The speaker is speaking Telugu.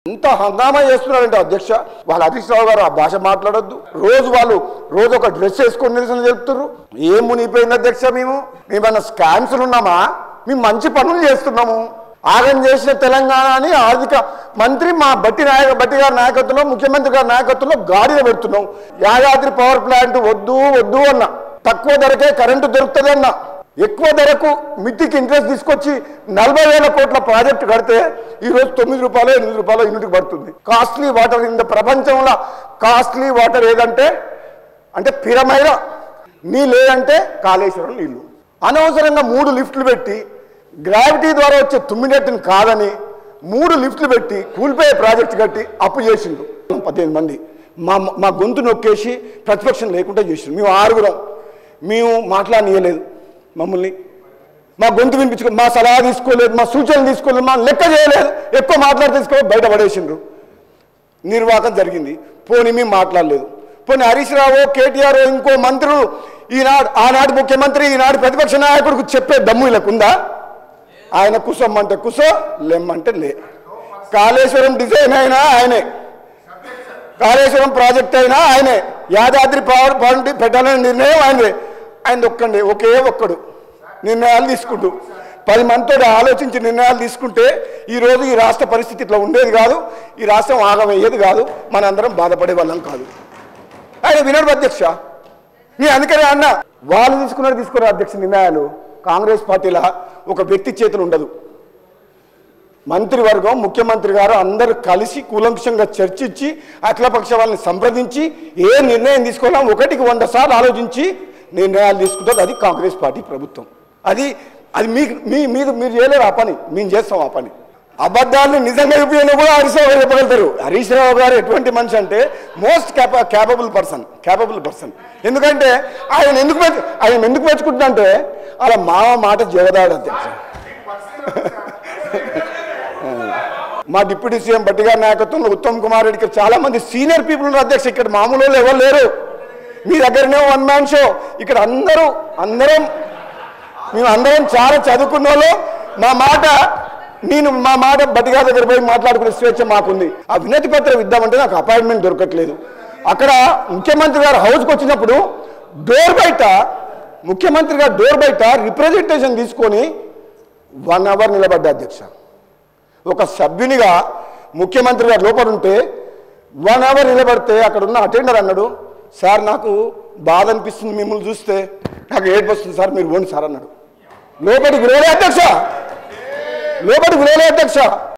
ఇంత హంగామా చేస్తున్నారంటే అధ్యక్ష వాళ్ళ హరీష్ రావు గారు ఆ భాష మాట్లాడొద్దు. రోజు ఒక డ్రెస్ వేసుకొని నిరసన చెప్తున్నారు. ఏం మునిగిపోయింది అధ్యక్ష? మేమన్నా స్కామ్స్లు ఉన్నామా? మేము మంచి పనులు చేస్తున్నాము. ఆగం చేసిన తెలంగాణని ఆర్థిక మంత్రి మా బట్టి గారి నాయకత్వంలో, ముఖ్యమంత్రి గారి నాయకత్వంలో గాడిలో పెడుతున్నాం. యాదాద్రి పవర్ ప్లాంట్ వద్దు అన్న, తక్కువ ధరకే కరెంటు దొరుకుతుంది అన్న, ఎక్కువ ధరకు మిత్తికి ఇంట్రెస్ట్ తీసుకొచ్చి 40,000 కోట్ల ప్రాజెక్టు కడితే ఈరోజు 9 రూపాయలు 8 రూపాయలు యూనిట్కి పడుతుంది. కాస్ట్లీ వాటర్ ఇంత ప్రపంచంలో కాస్ట్లీ వాటర్ ఏదంటే పిరమైన నీళ్ళు ఏదంటే కాళేశ్వరం నీళ్ళు. అనవసరంగా 3 లిఫ్ట్లు పెట్టి గ్రావిటీ ద్వారా వచ్చే తుమ్మినట్టుని కాదని 3 లిఫ్ట్లు పెట్టి కూలిపోయే ప్రాజెక్టు కట్టి అప్పు చేసిండు. 18 మంది మా గొంతు నొక్కేసి ప్రతిపక్షం లేకుండా చేసిండు. మేము 6 మేము మాట్లాడనీయలేదు. మమ్మల్ని మా గొంతు వినిపించుకో, మా సలహా తీసుకోలేదు, మా సూచనలు తీసుకోలేదు, మా లెక్క చేయలేదు. ఎక్కువ మాట్లాడి తీసుకో బయటపడేసిండ్రు. నిర్వాహకం జరిగింది. పోనీ మేము మాట్లాడలేదు. పోనీ హరీష్ రావు, కేటీఆర్, ఇంకో మంత్రులు ఆనాడు ముఖ్యమంత్రి ఈనాడు ప్రతిపక్ష నాయకుడికి చెప్పే దమ్ము వీళ్ళకుందా? ఆయన కుసమ్మంటే కుసో, లెమ్మంటే లే. కాళేశ్వరం డిజైన్ అయినా ఆయనే, కాళేశ్వరం ప్రాజెక్ట్ అయినా ఆయనే, యాదాద్రి పవర్ ప్లాంట్ పెట్టాలని నిర్ణయం ఆయనదే. ఆయన ఒక్కడు నిర్ణయాలు తీసుకుంటూ 10 మందితో ఆలోచించి నిర్ణయాలు తీసుకుంటే ఈరోజు ఈ రాష్ట్ర పరిస్థితి ఇట్లా ఉండేది కాదు. ఈ రాష్ట్రం ఆగమయ్యేది కాదు. మనందరం బాధపడే వాళ్ళం కాదు. ఆయన వినడు అధ్యక్ష. అందుకనే అన్న వాళ్ళు తీసుకున్నారు అధ్యక్ష నిర్ణయాలు. కాంగ్రెస్ పార్టీలో ఒక వ్యక్తి చేతులు ఉండదు. మంత్రివర్గం, ముఖ్యమంత్రి గారు అందరూ కలిసి కూలంకషంగా చర్చించి అఖిలపక్ష వాళ్ళని సంప్రదించి ఏ నిర్ణయం తీసుకోవాలో 1కి 100 సార్లు ఆలోచించి నిర్ణయాలు తీసుకుంటారు. అది కాంగ్రెస్ పార్టీ ప్రభుత్వం. అది మీరు చేయలేరు ఆ పని, మేము చేస్తాం ఆ పని. అబద్ధాలను నిజంగా చెప్పినా కూడా హరీష్ రావు గారు చెప్పగలుగుతారు. హరీష్ రావు గారు ఎటువంటి మనిషి అంటే మోస్ట్ క్యాపబుల్ పర్సన్. ఎందుకంటే ఆయన ఎందుకు మెచ్చుకుంటున్నా అంటే అలా మాట జగదాడు అధ్యక్ష. మా డిప్యూటీ సీఎం బట్టి గారి నాయకత్వంలో ఉత్తమ్ కుమార్ రెడ్డికి చాలా మంది సీనియర్ పీపుల్ ఉన్నారు అధ్యక్ష. ఇక్కడ మామూలు వాళ్ళు ఎవరు లేరు. మీ దగ్గరనే 1 మ్యాన్ షో. ఇక్కడ మేమందరం చాలా చదువుకున్న వాళ్ళు. మా మాట బట్టి గారి దగ్గర పోయి మాట్లాడుకునే స్వేచ్ఛ మాకుంది. ఆ వినతి పత్రం ఇద్దామంటే నాకు అపాయింట్మెంట్ దొరకట్లేదు. అక్కడ ముఖ్యమంత్రి గారు హౌస్కి వచ్చినప్పుడు ముఖ్యమంత్రి గారు డోర్ బయట రిప్రజెంటేషన్ తీసుకొని 1 అవర్ నిలబడ్డా అధ్యక్ష. ఒక సభ్యునిగా ముఖ్యమంత్రి గారు లోపల ఉంటే 1 అవర్ నిలబడితే అక్కడ ఉన్న అటెండర్ అన్నాడు, సార్ నాకు బాధ అనిపిస్తుంది మిమ్మల్ని చూస్తే, నాకు ఏడుపు వస్తుంది సార్, మీరు పోండి సార్ అన్నాడు. లోపలికి వినలే అధ్యక్ష.